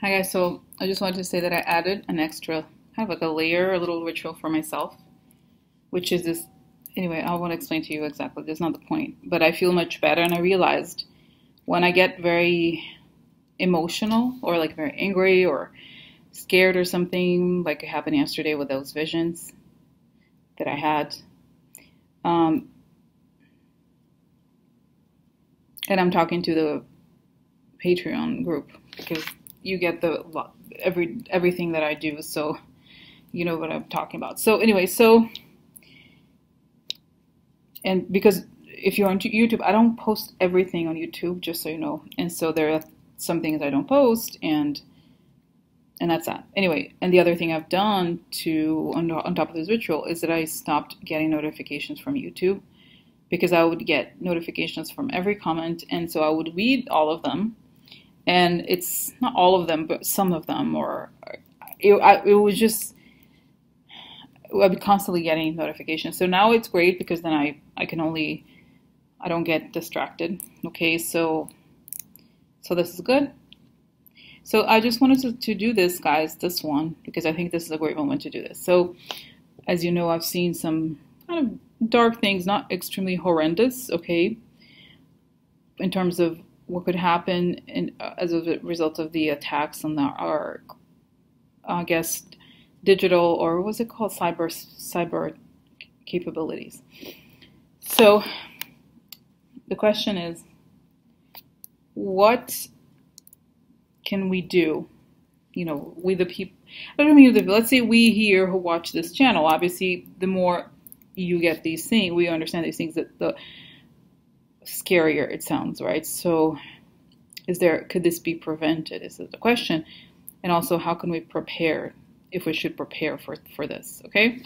Hi guys, so I just wanted to say that I added an extra, kind of like a layer, a little ritual for myself, which is this. Anyway, I want to explain to you exactly. That's not the point, but I feel much better, and I realized when I get very emotional or like very angry or scared or something, like it happened yesterday with those visions that I had, um, and I'm talking to the Patreon group because you get the everything that I do, so you know what I'm talking about. So anyway, and because if you're on YouTube, I don't post everything on YouTube, just so you know. And so there are some things I don't post, and that's that. Anyway, and the other thing I've done to on top of this ritual is that I stopped getting notifications from YouTube because I would get notifications from every comment, and so I would read all of them. And it's not all of them, but some of them, or it was just I'd be constantly getting notifications. So now it's great because then I don't get distracted. Okay, so this is good. So I just wanted to do this, guys, this one, because I think this is a great moment to do this. So as you know, I've seen some kind of dark things, not extremely horrendous, okay, in terms of what could happen as a result of the attacks on our I guess, digital, or what's it called, cyber capabilities. So the question is, what can we do? You know, we the people. I don't mean let's say we here who watch this channel. Obviously, the more you get these things, we understand these things, that the scarier it sounds, right? So could this be prevented is the question. And also, how can we prepare, if we should prepare for this, okay?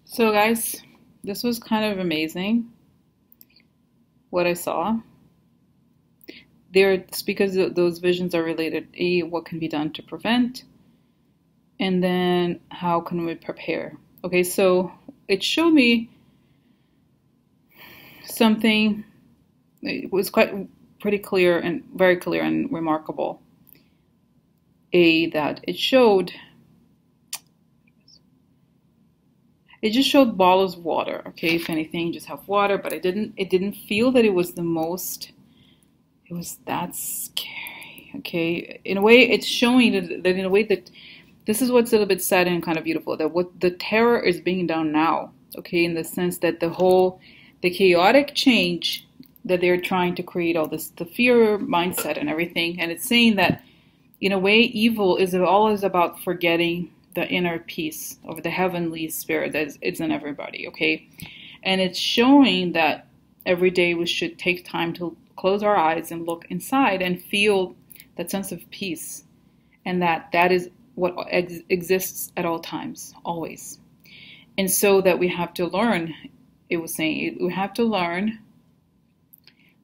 So guys, this was kind of amazing what I saw. It's because those visions are related. What can be done to prevent, and then how can we prepare? Okay, so it showed me something. It was pretty clear and very clear and remarkable. That it just showed bottles of water. Okay, if anything, just have water, but it didn't feel that it was it was that scary. Okay, in a way, it's showing that in a way that this is what's a little bit sad and kind of beautiful, that what the terror is being done now. Okay, in the sense that the chaotic change that they're trying to create, all this, the fear mindset and everything, and it's saying that in a way, evil is always about forgetting the inner peace of the heavenly spirit that is in everybody, okay? And it's showing that every day we should take time to close our eyes and look inside and feel that sense of peace. And that is exists at all times, always. And so that we have to learn, it was saying, we have to learn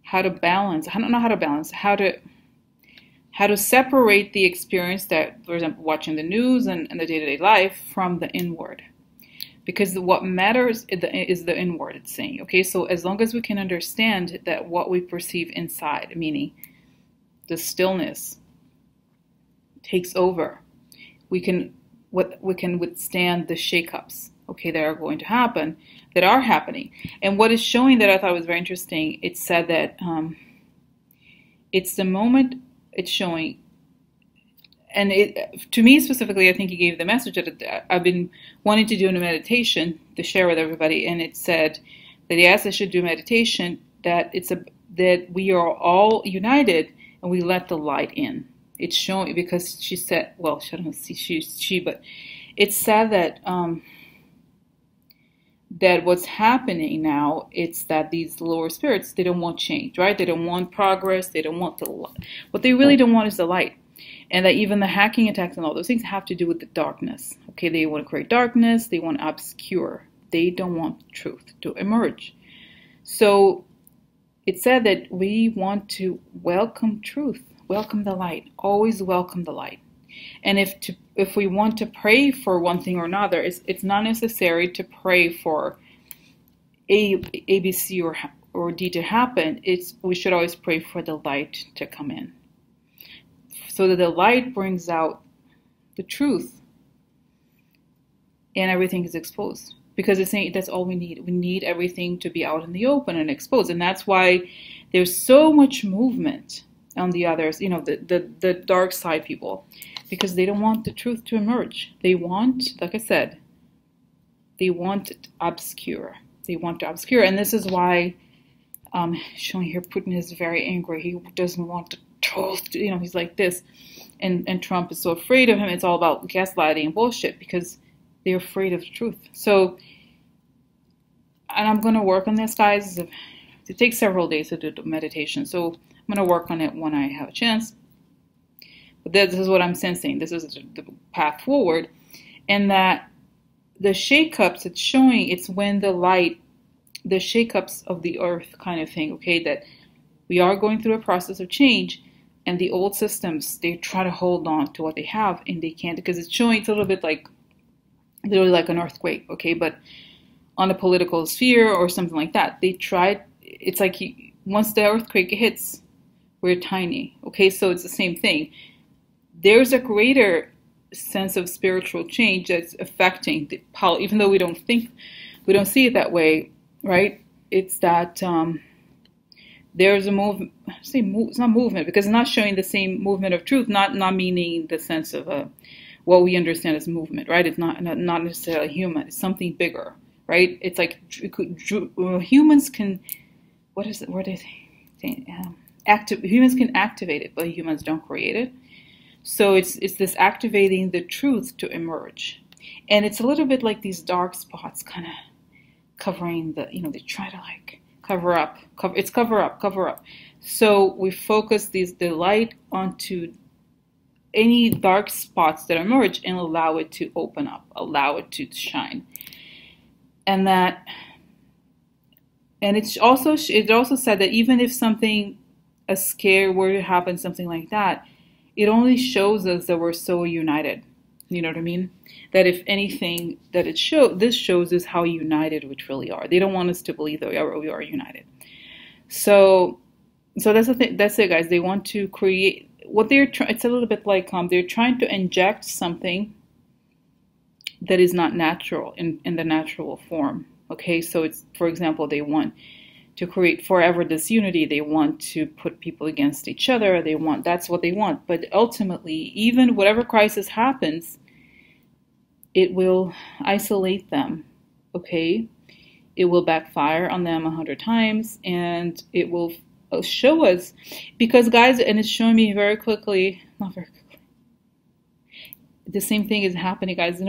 how to balance, I don't know how to balance, how to separate the experience that, for example, watching the news and the day-to-day life from the inward. Because what matters is the inward, it's saying. Okay, so as long as we can understand that what we perceive inside, meaning the stillness, takes over, we can withstand the shakeups, okay, that are going to happen, that are happening. And what is showing that I thought was very interesting, it said that it's the moment it's showing. And to me specifically, I think he gave the message that I've been wanting to do in a meditation to share with everybody, and it said that yes, I should do meditation. That that we are all united, and we let the light in. It's showing because she said, well, I don't see but it said that that what's happening now, it's that these lower spirits, they don't want change, right? They don't want progress. They don't want the light. What they really don't want is the light. And that even the hacking attacks and all those things have to do with the darkness. Okay, they want to create darkness. They want to obscure. They don't want truth to emerge. So it said that we want to welcome truth, welcome the light, always welcome the light. And if we want to pray for one thing or another, it's not necessary to pray for A, B, C, or D to happen. We should always pray for the light to come in, so that the light brings out the truth and everything is exposed. Because it's saying that's all we need. We need everything to be out in the open and exposed. And that's why there's so much movement on the others, the dark side people, because they don't want the truth to emerge. They want, like I said, they want it obscure. They want to obscure. And this is why, showing here, Putin is very angry. He doesn't want the truth. He's like this. And Trump is so afraid of him. It's all about gaslighting and bullshit because they're afraid of the truth. So, and I'm going to work on this, guys. It takes several days to do the meditation. So I'm going to work on it when I have a chance. But this is what I'm sensing. This is the path forward. And that the shakeups it's showing, it's when the light, the shakeups of the earth kind of thing, okay, that we are going through a process of change. And the old systems, they try to hold on to what they have, and they can't, because it's showing, it's a little bit like, literally like an earthquake, okay, but on a political sphere or something like that. They tried, it's like once the earthquake hits, we're tiny, okay, so it's the same thing. There's a greater sense of spiritual change that's affecting the even though we don't see it that way, right? It's that there's a movement. It's not movement because it's not showing the same movement of truth. Not meaning the sense of what we understand as movement, right? It's not necessarily human. It's something bigger, right? It's like humans can. What is it? What are they saying? Humans can activate it, but humans don't create it. So it's this activating the truth to emerge, and it's a little bit like these dark spots, kind of covering the. They try to like. Cover up. So we focus the light onto any dark spots that emerge and allow it to open up, allow it to shine. And it also said that even if a scare were to happen, something like that, it only shows us that we're so united. You know what I mean? That if anything, that this shows us how united we truly are. They don't want us to believe that we are united. So that's the thing. That's it, guys. They want to create what they're trying. It's a little bit like they're trying to inject something that is not natural in the natural form. Okay, so it's, for example, they want to create forever disunity. They want to put people against each other. That's what they want. But ultimately, even whatever crisis happens, it will isolate them, okay? It will backfire on them 100 times, and it will show us, because guys, and it's showing me very quickly, not very quickly, the same thing is happening, guys.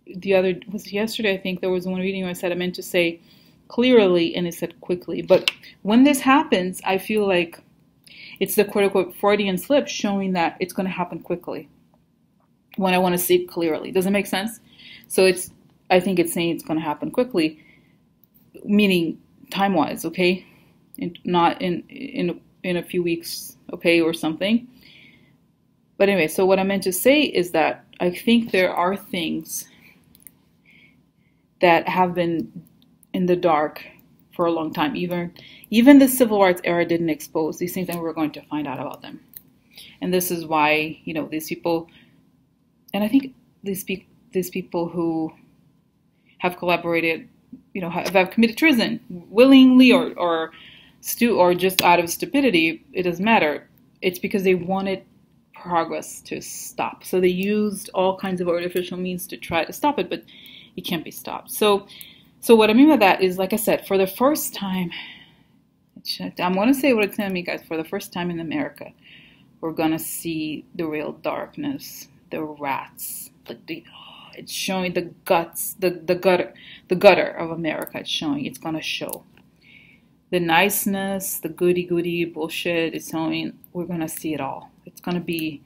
Yesterday, I think there was one reading where I said I meant to say clearly, and it said quickly. But when this happens, I feel like it's the quote-unquote Freudian slip showing that it's going to happen quickly. when I want to see it clearly. Does it make sense? So I think it's saying it's going to happen quickly, meaning time-wise, okay? Not in a few weeks, okay, or something. But anyway, so what I meant to say is that I think there are things that have been in the dark for a long time. Even the civil rights era didn't expose these things, and we're going to find out about them. And this is why, you know, these people, and I think these people who have collaborated, you know, have committed treason willingly or just out of stupidity, it doesn't matter. It's because they wanted progress to stop. So they used all kinds of artificial means to try to stop it, but it can't be stopped. So what I mean by that is, like I said, for the first time, I'm going to say what it's telling me, guys, for the first time in America, we're going to see the real darkness, the rats, it's showing the guts, the gutter of America. It's going to show the niceness, the goody bullshit. It's showing. We're going to see it all. It's going to be,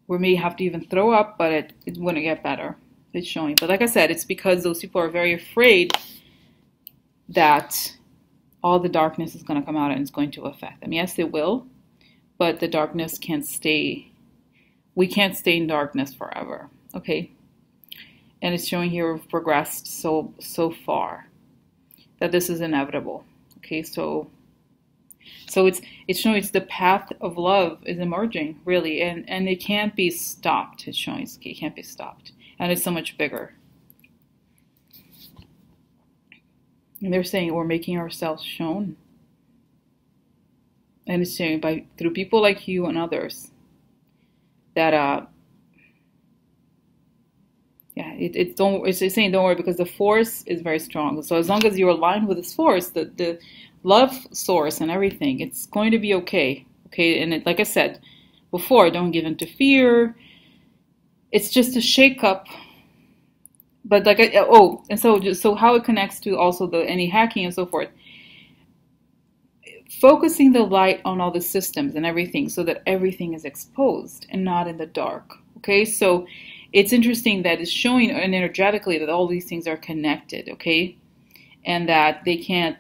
we may have to even throw up, but it's going to get better. It's showing. But like I said, it's because those people are very afraid that all the darkness is going to come out and it's going to affect them. Yes, it will, but the darkness can't stay. We can't stay in darkness forever. Okay. And it's showing here we've progressed so far that this is inevitable. Okay, so it's showing it's the path of love is emerging, really, and it can't be stopped. It's showing it can't be stopped, and it's so much bigger. And they're saying we're making ourselves shown, and it's showing through people like you and others that yeah, it's saying don't worry, because the force is very strong. So as long as you're aligned with this force, the love source and everything, it's going to be okay. Okay, and like I said before, don't give in to fear. It's just a shake-up. But like and so how it connects to also any hacking and so forth. Focusing the light on all the systems and everything so that everything is exposed and not in the dark. Okay, so it's interesting that it's showing and energetically that all these things are connected, okay? And that they can't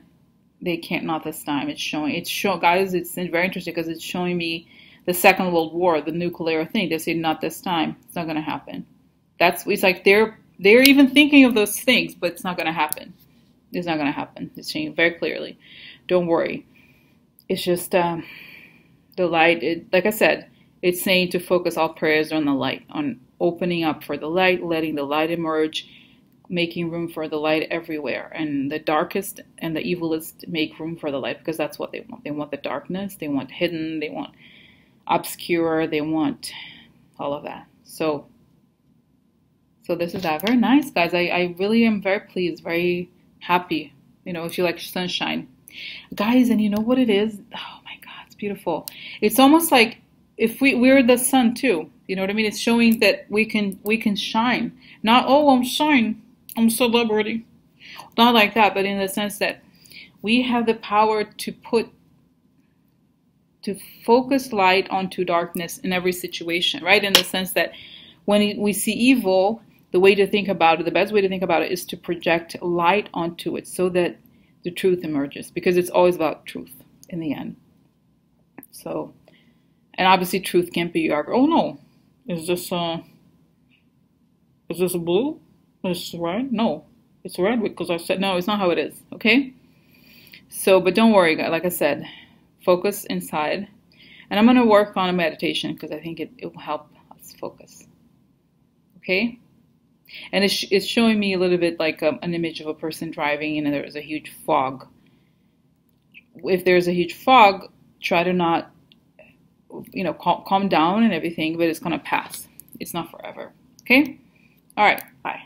not this time. It's showing, guys, it's very interesting because it's showing me the Second World War, the nuclear thing. They say not this time. It's not going to happen. It's like they're even thinking of those things, but it's not going to happen. It's not going to happen. It's showing very clearly. Don't worry. It's just the light. Like I said, it's saying to focus all prayers on the light, on opening up for the light, letting the light emerge, making room for the light everywhere. And the darkest and the evilest make room for the light, because that's what they want. They want the darkness, they want hidden, they want obscure, they want all of that. So this is that. Very nice, guys. I really am very pleased, very happy. You know, if you like sunshine. Guys, and you know what it is? Oh my God, it's beautiful. It's almost like if we're the sun too. You know what I mean? It's showing that we can shine. Not, oh, I'm shine, I'm a celebrity. Not like that, but in the sense that we have the power to focus light onto darkness in every situation, right? In the sense that when we see evil, the way to think about it, the best way to think about it is to project light onto it so that the truth emerges, because it's always about truth in the end. So, and obviously truth can't be argued. Oh no. Is this blue? Is this red? No, it's red because I said no. It's not how it is. Okay. So, but don't worry, guys. Like I said, focus inside, and I'm gonna work on a meditation because I think it will help us focus. Okay. And it's showing me a little bit like an image of a person driving, and there's a huge fog. If there's a huge fog, try to not, you know, calm down and everything, but it's going to pass. It's not forever. Okay? All right. Bye.